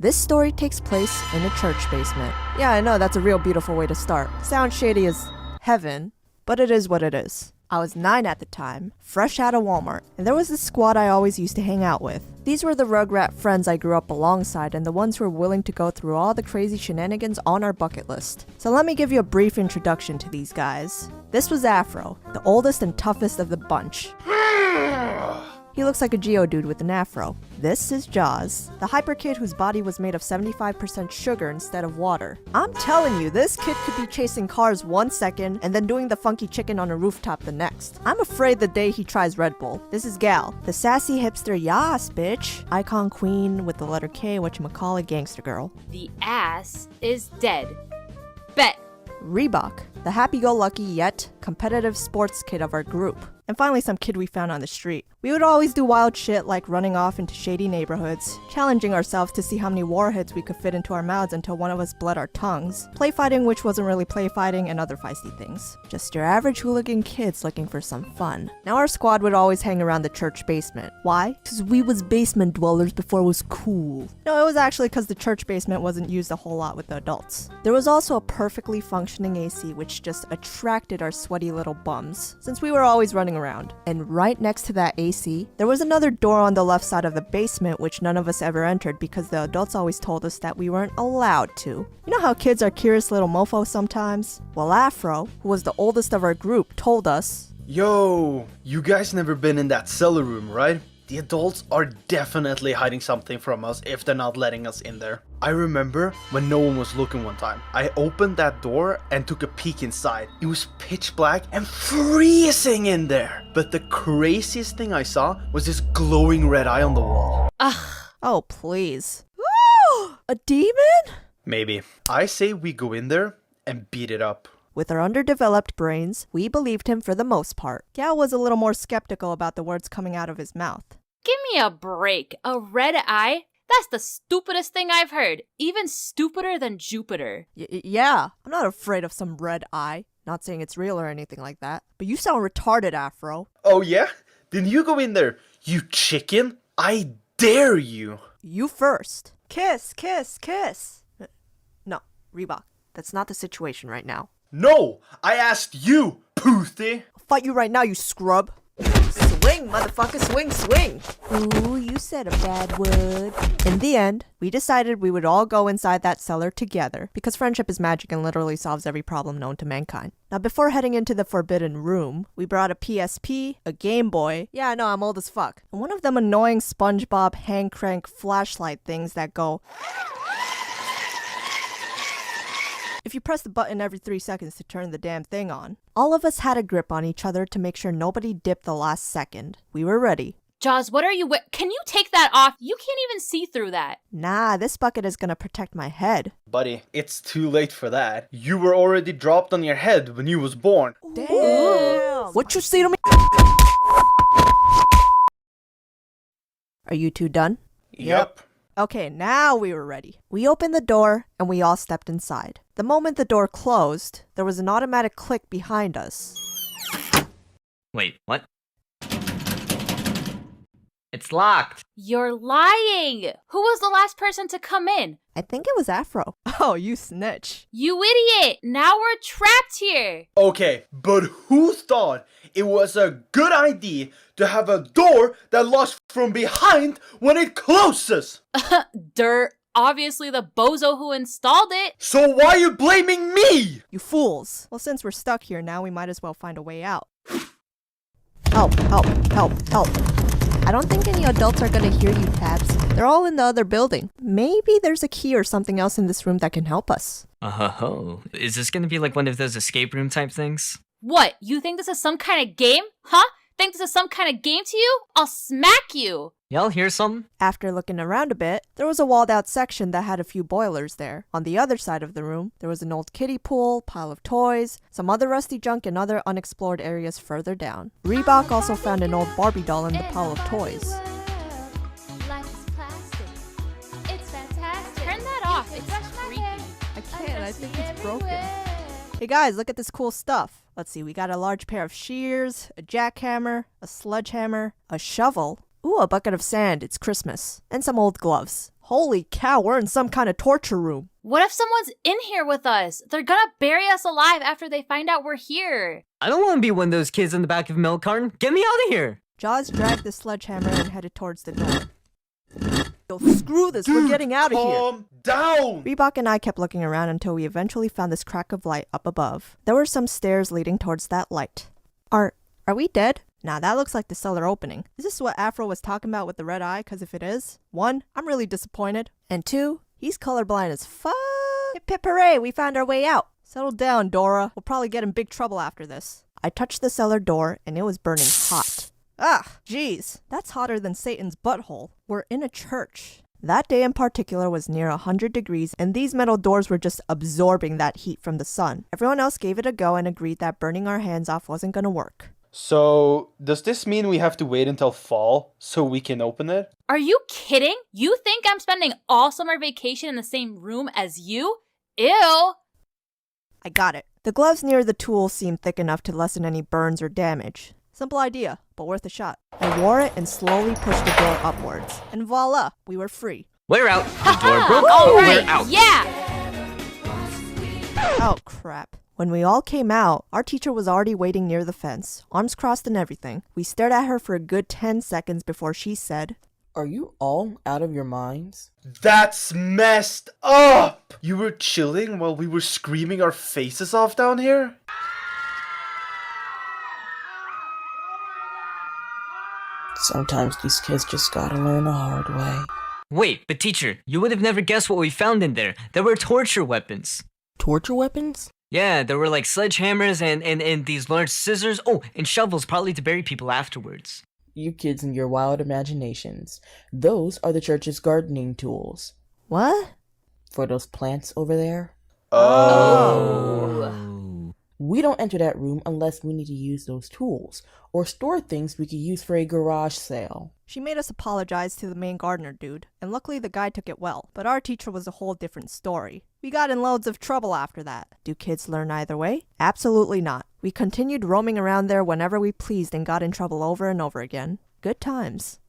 This story takes place in a church basement. Yeah, I know, that's a real beautiful way to start. Sounds shady as heaven, but it is what it is. I was 9 at the time, fresh out of Walmart, and there was this squad I always used to hang out with. These were the Rugrat friends I grew up alongside and the ones who were willing to go through all the crazy shenanigans on our bucket list. So let me give you a brief introduction to these guys. This was Afro, the oldest and toughest of the bunch. He looks like a Geodude with an afro. This is Jaws, the hyper kid whose body was made of 75% sugar instead of water. I'm telling you, this kid could be chasing cars 1 second and then doing the funky chicken on a rooftop the next. I'm afraid the day he tries Red Bull. This is Gal, the sassy hipster yas bitch. Icon queen with the letter K, whatchamacallit, gangster girl. The ass is dead. Bet. Reebok, the happy-go-lucky yet competitive sports kid of our group. And finally some kid we found on the street. We would always do wild shit like running off into shady neighborhoods, challenging ourselves to see how many warheads we could fit into our mouths until one of us bled our tongues, play fighting which wasn't really play fighting, and other feisty things. Just your average hooligan kids looking for some fun. Now our squad would always hang around the church basement. Why? Cause we was basement dwellers before it was cool. No, it was actually cause the church basement wasn't used a whole lot with the adults. There was also a perfectly functioning AC which just attracted our sweaty little bums, since we were always running around. And right next to that AC, there was another door on the left side of the basement which none of us ever entered because the adults always told us that we weren't allowed to. You know how kids are curious little mofos sometimes? Well, Afro, who was the oldest of our group, told us, Yo, you guys never been in that cellar room, right? The adults are definitely hiding something from us if they're not letting us in there. I remember when no one was looking one time. I opened that door and took a peek inside. It was pitch black and freezing in there. But the craziest thing I saw was this glowing red eye on the wall. Ugh. oh please. A demon? Maybe. I say we go in there and beat it up. With our underdeveloped brains, we believed him for the most part. Gal was a little more skeptical about the words coming out of his mouth. Give me a break. A red eye? That's the stupidest thing I've heard. Even stupider than Jupiter. Yeah, I'm not afraid of some red eye. Not saying it's real or anything like that. But you sound retarded, Afro. Oh yeah? Then you go in there, you chicken. I dare you. You first. Kiss, kiss, kiss. No, Reebok. That's not the situation right now. No, I asked you, Poothy. I'll fight you right now, you scrub. Swing, motherfucker, swing, swing. Ooh, you said a bad word. In the end, we decided we would all go inside that cellar together because friendship is magic and literally solves every problem known to mankind. Now, before heading into the forbidden room, we brought a PSP, a Game Boy. Yeah, I know, I'm old as fuck. And one of them annoying SpongeBob hand crank flashlight things that go... if you press the button every 3 seconds to turn the damn thing on. All of us had a grip on each other to make sure nobody dipped the last second. We were ready. Jaws, what are you Can you take that off? You can't even see through that. Nah, this bucket is gonna protect my head. Buddy, it's too late for that. You were already dropped on your head when you was born. Damn! Ooh. What you say to me? Are you two done? Yep. Okay, now we were ready. We opened the door and we all stepped inside. The moment the door closed, there was an automatic click behind us. Wait, what? It's locked. You're lying. Who was the last person to come in? I think it was Afro. Oh, you snitch. You idiot. Now we're trapped here. Okay, but who thought it was a good idea to have a door that locks from behind when it closes? Dirt. Obviously the bozo who installed it. So why are you blaming me? You fools. Well, since we're stuck here now, we might as well find a way out. Help, help, help, help. I don't think any adults are gonna hear you, Tabs. They're all in the other building. Maybe there's a key or something else in this room that can help us. Oh, is this gonna be like one of those escape room type things? What? You think this is some kind of game? Huh? Think this is some kind of game to you? I'll smack you. Y'all hear something? After looking around a bit, there was a walled out section that had a few boilers there. On the other side of the room, there was an old kiddie pool, pile of toys, some other rusty junk, and other unexplored areas further down. Reebok also found an old Barbie doll in the pile of toys. Turn that off. It's creepy. I can't, I think it's broken. Hey guys, look at this cool stuff. Let's see, we got a large pair of shears, a jackhammer, a sledgehammer, a shovel. Ooh, a bucket of sand, it's Christmas. And some old gloves. Holy cow, we're in some kind of torture room. What if someone's in here with us? They're gonna bury us alive after they find out we're here. I don't want to be one of those kids in the back of a milk carton. Get me out of here. Jaws dragged the sledgehammer and headed towards the door. Yo, screw this, we're getting out of here. Calm down! Reebok and I kept looking around until we eventually found this crack of light up above. There were some stairs leading towards that light. Are we dead? Nah, that looks like the cellar opening. Is this what Afro was talking about with the red eye? Cause if it is, 1, I'm really disappointed. And 2, he's colorblind as fuck. Hip hip hooray, we found our way out. Settle down, Dora. We'll probably get in big trouble after this. I touched the cellar door and it was burning hot. Ah, jeez, that's hotter than Satan's butthole. We're in a church. That day in particular was near 100 degrees and these metal doors were just absorbing that heat from the sun. Everyone else gave it a go and agreed that burning our hands off wasn't gonna work. So, does this mean we have to wait until fall so we can open it? Are you kidding? You think I'm spending all summer vacation in the same room as you? Ew! I got it. The gloves near the tool seemed thick enough to lessen any burns or damage. Simple idea, but worth a shot. I wore it and slowly pushed the door upwards. And voila, we were free. We're out. The door broke. All We're right, out. yeah! Oh crap. When we all came out, our teacher was already waiting near the fence, arms crossed and everything. We stared at her for a good 10 seconds before she said, "Are you all out of your minds?" That's messed up! You were chilling while we were screaming our faces off down here? Sometimes these kids just gotta learn the hard way. Wait, but teacher, you would have never guessed what we found in there. There were torture weapons. Torture weapons? Yeah, there were like sledgehammers and these large scissors. Oh, and shovels, probably to bury people afterwards. You kids and your wild imaginations. Those are the church's gardening tools. What? For those plants over there. Oh. We don't enter that room unless we need to use those tools, or store things we could use for a garage sale. She made us apologize to the main gardener dude, and luckily the guy took it well, but our teacher was a whole different story. We got in loads of trouble after that. Do kids learn either way? Absolutely not. We continued roaming around there whenever we pleased and got in trouble over and over again. Good times.